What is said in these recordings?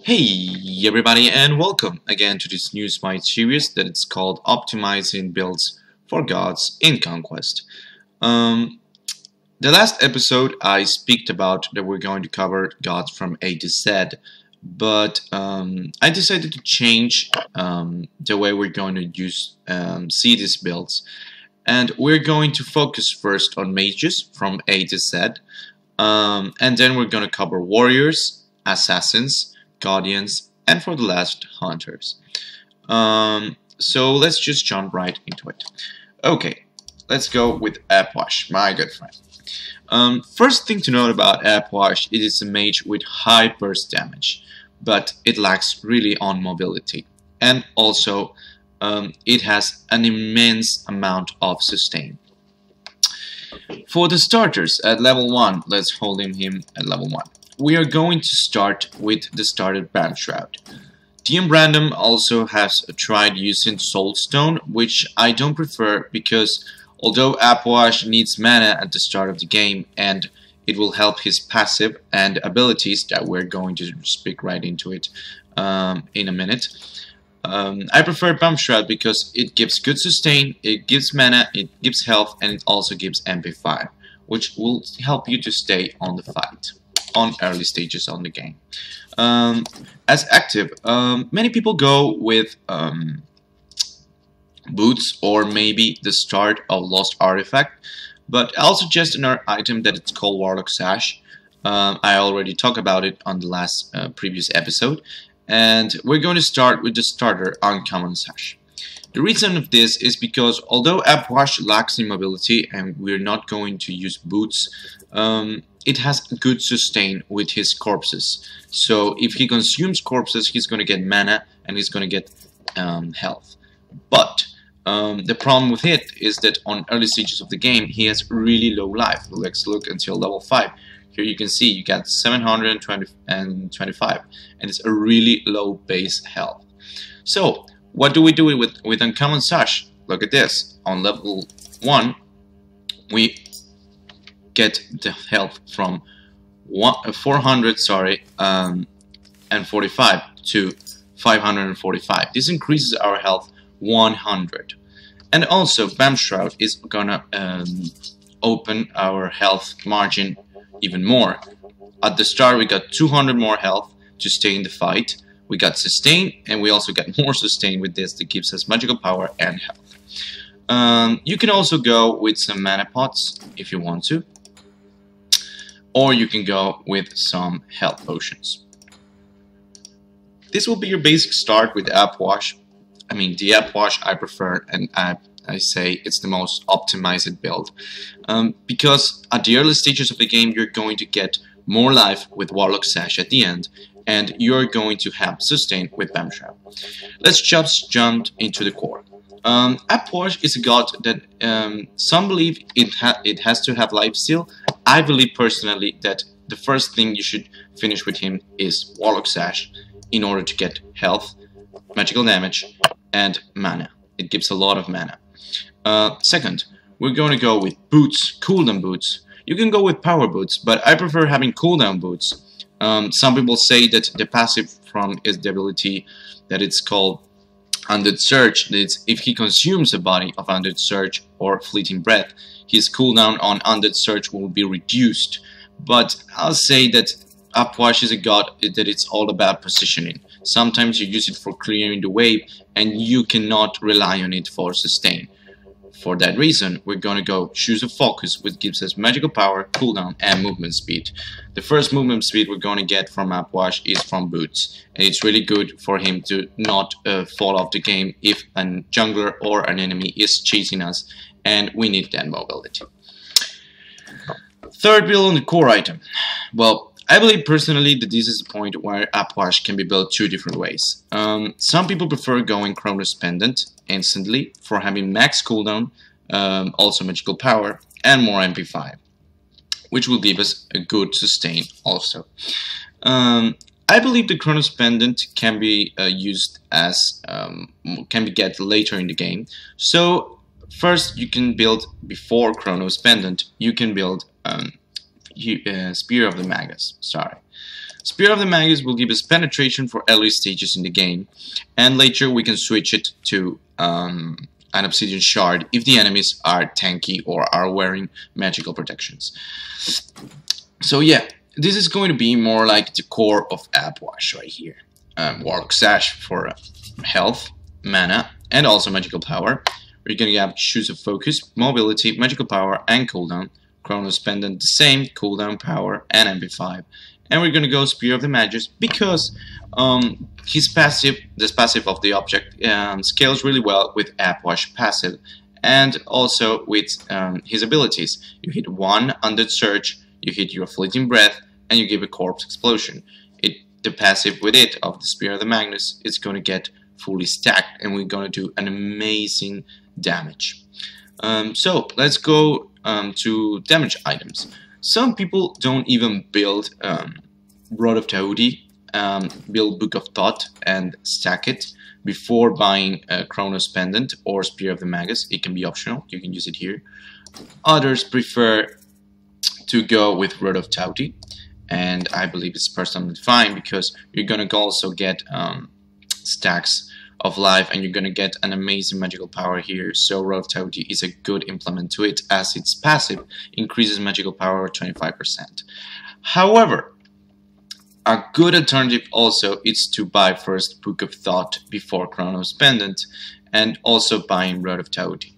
Hey everybody, and welcome again to this new Smite series that it's called Optimizing Builds for Gods in Conquest. Um, the last episode I speak about that we're going to cover gods from A to Z, but I decided to change the way we're going to see these builds, and we're going to focus first on mages from A to Z, and then we're going to cover warriors, assassins, guardians, and for the last, hunters. So let's just jump right into it. Okay, let's go with Puch, my good friend. First thing to note about Puch, it is a mage with high burst damage, but it lacks really on mobility, and also it has an immense amount of sustain. For the starters at level 1, let's hold him at level 1. We are going to start with the starter Bam Shroud. DM Random also has tried using Soulstone, which I don't prefer because although Puch needs mana at the start of the game and it will help his passive and abilities that we're going to speak right into it in a minute, I prefer Bam Shroud because it gives good sustain, it gives mana, it gives health, and it also gives MP5, which will help you to stay on the fight on early stages on the game. As active, many people go with boots or maybe the start of Lost Artifact, but I'll suggest another item that it's called Warlock Sash. I already talked about it on the last previous episode, and we're going to start with the starter Uncommon Sash. The reason of this is because although Puch lacks in mobility and we're not going to use boots, it has good sustain with his corpses. So if he consumes corpses, he's going to get mana and he's going to get health. But the problem with it is that on early stages of the game, he has really low life. Let's look until level 5. Here you can see you got 725, and it's a really low base health. So what do we do with Uncommon Sash? Look at this. On level 1, we get the health from 400 and 45 to 545. This increases our health 100. And also Bam Shroud is gonna open our health margin even more. At the start we got 200 more health to stay in the fight. We got sustain, and we also got more sustain with this that gives us magical power and health. You can also go with some mana pots if you want to, or you can go with some health potions. This will be your basic start with Puch. I mean, the Puch I prefer, and I say it's the most optimized build. Because at the early stages of the game, you're going to get more life with Warlock Sash at the end, and you're going to have sustain with Bam Shroud. Let's just jump into the core. Puch is a god that some believe it has to have lifesteal. I believe personally that the first thing you should finish with him is Warlock Sash in order to get health, magical damage, and mana. It gives a lot of mana. Second, we're going to go with boots, cooldown boots. You can go with power boots, but I prefer having cooldown boots. Some people say that the passive from is the ability that it's called Undead Surge, that if he consumes a body of Undead Surge or Fleeting Breath, his cooldown on Undead Surge will be reduced. But I'll say that Puch is a god that it's all about positioning. Sometimes you use it for clearing the wave, and you cannot rely on it for sustain. For that reason, we're going to go Shoes of Focus, which gives us magical power, cooldown, and movement speed. The first movement speed we're going to get from Puch is from boots, and it's really good for him to not fall off the game if a jungler or an enemy is chasing us, and we need that mobility. Third build on the core item. Well, I believe personally that this is the point where Puch can be built two different ways. Some people prefer going Chronos Pendant instantly for having max cooldown, also magical power, and more MP5, which will give us a good sustain also. I believe the Chronos Pendant can be used as can be get later in the game. So first you can build before Chronos Pendant. You can build Spear of the Magus. Sorry. Spear of the Magus will give us penetration for early stages in the game, and later we can switch it to an Obsidian Shard if the enemies are tanky or are wearing magical protections. So yeah, this is going to be more like the core of Puch right here. Warlock Sash for health, mana, and also magical power. We're going to have Choose a Focus, Mobility, Magical Power, and Cooldown. Chronos Pendant the same, Cooldown, Power, and MP5. And we're going to go Spear of the Magus because his passive, this passive of the object, scales really well with Puch passive, and also with his abilities. You hit 1 Undead Surge, you hit your Fleeting Breath, and you give a Corpse Explosion. The passive with it of the Spear of the Magus is going to get fully stacked, and we're going to do an amazing damage. So let's go to damage items. Some people don't even build Rod of Tahuti, build Book of Thought and stack it before buying Chronos Pendant or Spear of the Magus. It can be optional, you can use it here. Others prefer to go with Rod of Tahuti, and I believe it's personally fine because you're gonna also get stacks of life, and you're gonna get an amazing magical power here. So Rod of Tahuti is a good implement to it, as its passive increases magical power 25%. However, a good alternative also is to buy first Book of Thought before Chronos Pendant, and also buying Rod of Tahuti.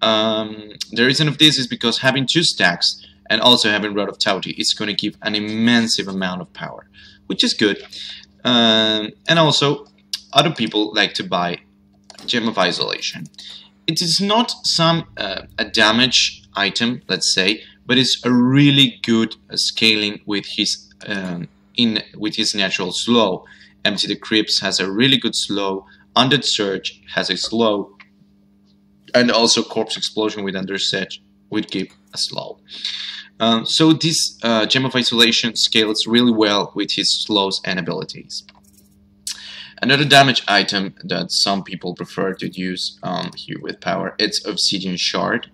The reason of this is because having 2 stacks and also having Rod of Tahuti is going to give an immense amount of power, which is good. And also, other people like to buy Gem of Isolation. It is not a damage item, let's say, but it's a really good scaling with his natural slow. Empty the Crypts has a really good slow. Undead Surge has a slow, and also Corpse Explosion with Under Sedge would give a slow. So this Gem of Isolation scales really well with his slows and abilities. Another damage item that some people prefer to use here with power, it's Obsidian Shard,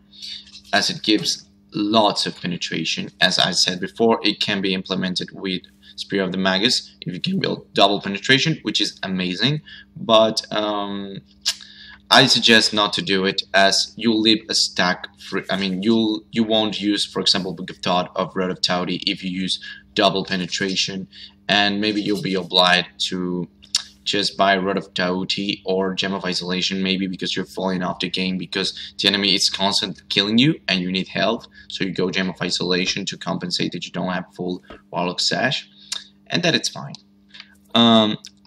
as it gives lots of penetration. As I said before, it can be implemented with Spear of the Magus if you can build double penetration, which is amazing, but I suggest not to do it, as you'll leave a stack free. I mean, you won't use, for example, Book of Thought of Rod of Tahuti if you use double penetration, and maybe you'll be obliged to just buy Rod of Tahuti or Gem of Isolation, maybe because you're falling off the game because the enemy is constantly killing you and you need health, so you go Gem of Isolation to compensate that you don't have full Warlock Sash, and that it's fine.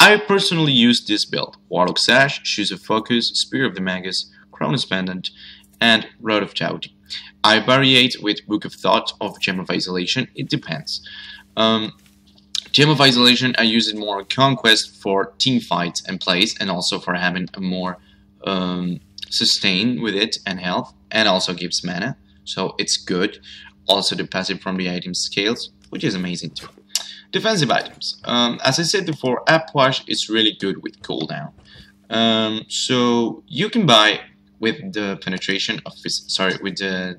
I personally use this build: Warlock Sash, Choose a Focus, Spear of the Magus, Chronos Pendant, and Rod of Tahuti. I variate with Book of Thought of Gem of Isolation, it depends. Gem of Isolation, I use it more on Conquest for team fights and plays, and also for having a more sustain with it and health, and also gives mana, so it's good. Also the passive from the item scales, which is amazing too. Defensive items. As I said before, Puch is really good with cooldown. So you can buy with the penetration of with the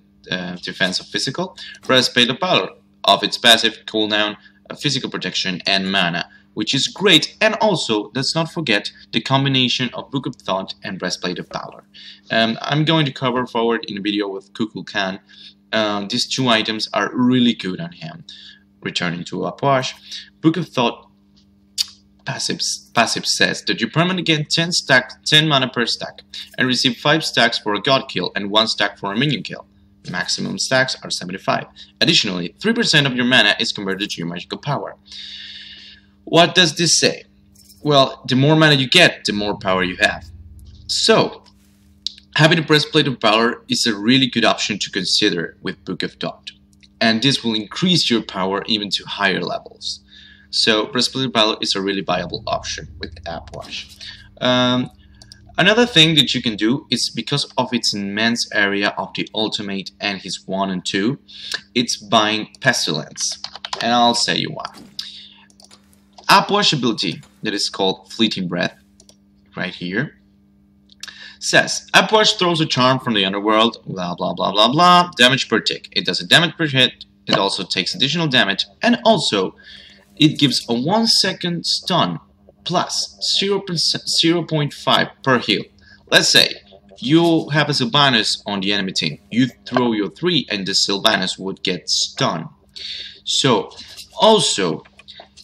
defense of physical, Breastplate of Valor of its passive cooldown, physical protection, and mana, which is great. And also, let's not forget the combination of Book of Thought and Breastplate of Valor. I'm going to cover forward in a video with Kukulkan. These 2 items are really good on him. Returning to Puch, Book of Thought passive says that you permanently get 10 mana per stack and receive 5 stacks for a god kill and 1 stack for a minion kill. Maximum stacks are 75. Additionally, 3% of your mana is converted to your magical power. What does this say? Well, the more mana you get, the more power you have. So, having a Breastplate of Valor is a really good option to consider with Book of Thought, and this will increase your power even to higher levels. So Breastplate of Valor is a really viable option with Puch. Another thing that you can do is, because of its immense area of the ultimate and his 1 and 2, it's buying Pestilence, and I'll say you why. Puch ability that is called Fleeting Breath, right here, says Puch throws a charm from the underworld, blah blah blah blah blah, damage per tick. It does a damage per hit, it also takes additional damage, and also it gives a 1 second stun plus 0.5 per heal. Let's say you have a Sylvanus on the enemy team. You throw your 3 and the Sylvanus would get stunned. So, also,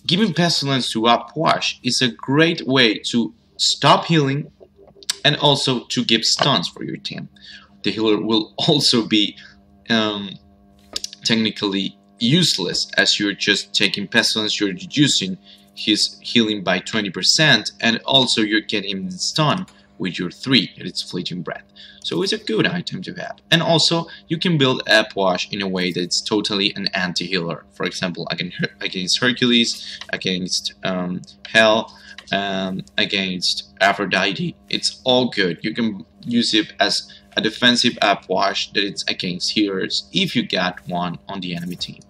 giving Pestilence to Puch is a great way to stop healing and also to give stuns for your team. The healer will also be technically useless, as you're just taking Pestilence, you're reducing his healing by 20%, and also you're getting him stunned with your 3, that it's Fleeting Breath. So it's a good item to have. And also, you can build Puch in a way that it's totally an anti-healer. For example, against Hercules, against Hell, against Aphrodite. It's all good. You can use it as a defensive Puch that it's against healers if you got one on the enemy team.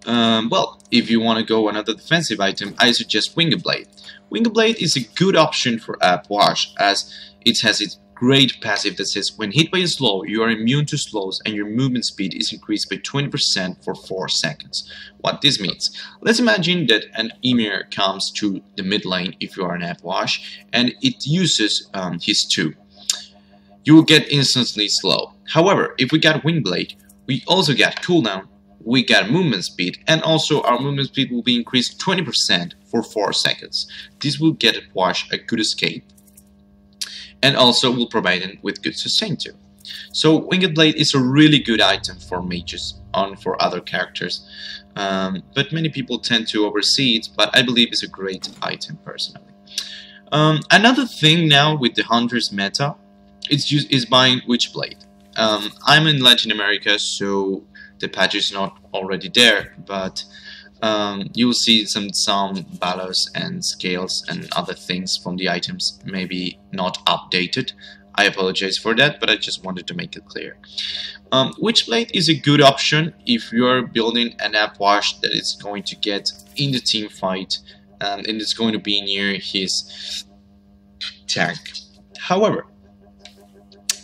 Well, if you want to go another defensive item, I suggest Winged Blade. Winged Blade is a good option for Puch, as it has its great passive that says when hit by a slow, you are immune to slows and your movement speed is increased by 20% for 4 seconds. What this means: let's imagine that an Emir comes to the mid lane if you are an Puch and it uses his 2. You will get instantly slow. However, if we got Winged Blade, we also get cooldown, we got movement speed, and also our movement speed will be increased 20% for 4 seconds. This will get Puch a good escape, and also will provide him with good sustain too. So Winged Blade is a really good item for mages and for other characters, but many people tend to oversee it, but I believe it's a great item personally. Another thing now with the Hunters meta is buying Witchblade. I'm in Latin America, so the patch is not already there, but you will see some balance and scales and other things from the items maybe not updated. I apologize for that, but I just wanted to make it clear. Witchblade is a good option if you're building an Puch that is going to get in the team fight and it's going to be near his tank. However,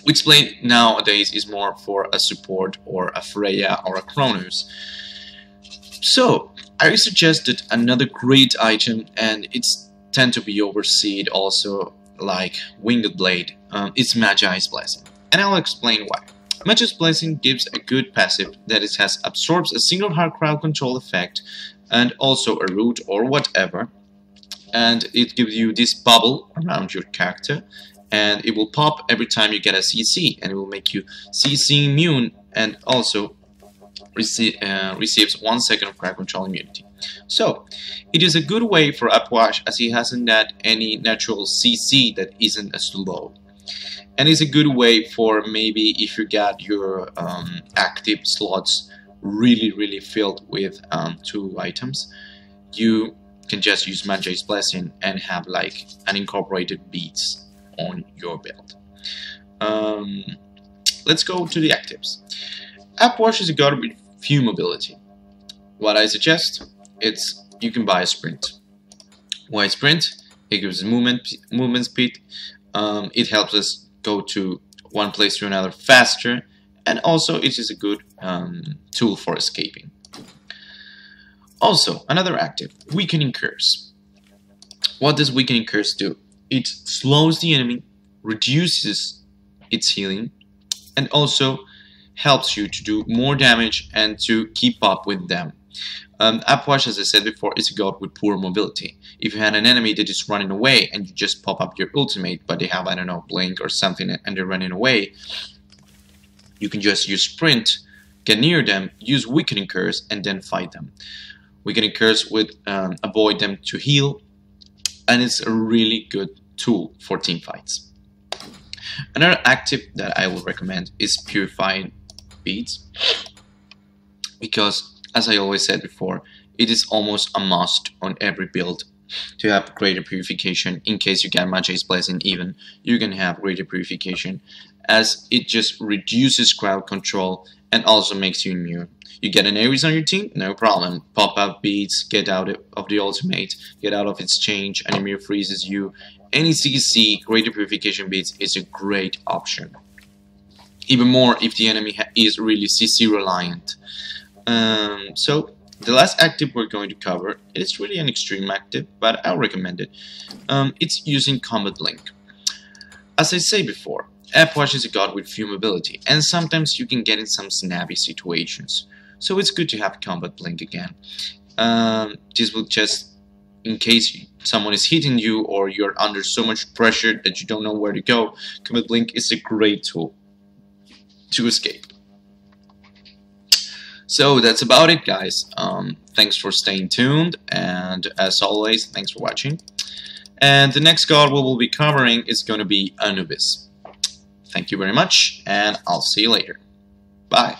Witchblade nowadays is more for a support or a Freya or a Kronos. So I suggested another great item, and it's tend to be overseen also like Winged Blade. It's Magi's Blessing, and I'll explain why. Magi's Blessing gives a good passive that it has absorbs a single hard crowd control effect and also a root or whatever, and it gives you this bubble around your character, and it will pop every time you get a CC, and it will make you CC immune, and also receives 1 second of crowd control immunity. So it is a good way for Puch, as he hasn't had any natural CC that isn't a slow, and it's a good way for maybe if you got your active slots really filled with 2 items, you can just use Magi's Blessing and have like an incorporated beats on your build. Let's go to the actives. Puch is a god with few mobility. What I suggest, it's you can buy a sprint. Why sprint? It gives movement speed. It helps us go to one place to another faster, and also it is a good tool for escaping. Also, another active, Weakening Curse. What does Weakening Curse do? It slows the enemy, reduces its healing, and also helps you to do more damage and to keep up with them. Puch, as I said before, is a god with poor mobility. If you had an enemy that is running away and you just pop up your ultimate, but they have, I don't know, blink or something and they're running away, you can just use sprint, get near them, use Weakening Curse, and then fight them. Weakening Curse would avoid them to heal, and it's a really good tool for team fights. Another active that I will recommend is Purifying Beads, because as I always said before, it is almost a must on every build to have greater purification. In case you get Magi's Blessing, even you can have greater purification, as it just reduces crowd control and also makes you immune. You get an Ares on your team, no problem. Pop out beads, get out of the ultimate, get out of its change, and Emir freezes you. Any CC, greater purification beads is a great option. Even more if the enemy is really CC reliant. So The last active we're going to cover, it's really an extreme active, but I'll recommend it. It's using Combat Blink. As I said before, Puch is a god with few mobility, and sometimes you can get in some snappy situations. So it's good to have Combat Blink again. This will just, in case someone is hitting you or you're under so much pressure that you don't know where to go, Combat Blink is a great tool to escape. So that's about it, guys. Thanks for staying tuned, and as always, thanks for watching. And the next god we will be covering is going to be Anubis. Thank you very much, and I'll see you later. Bye.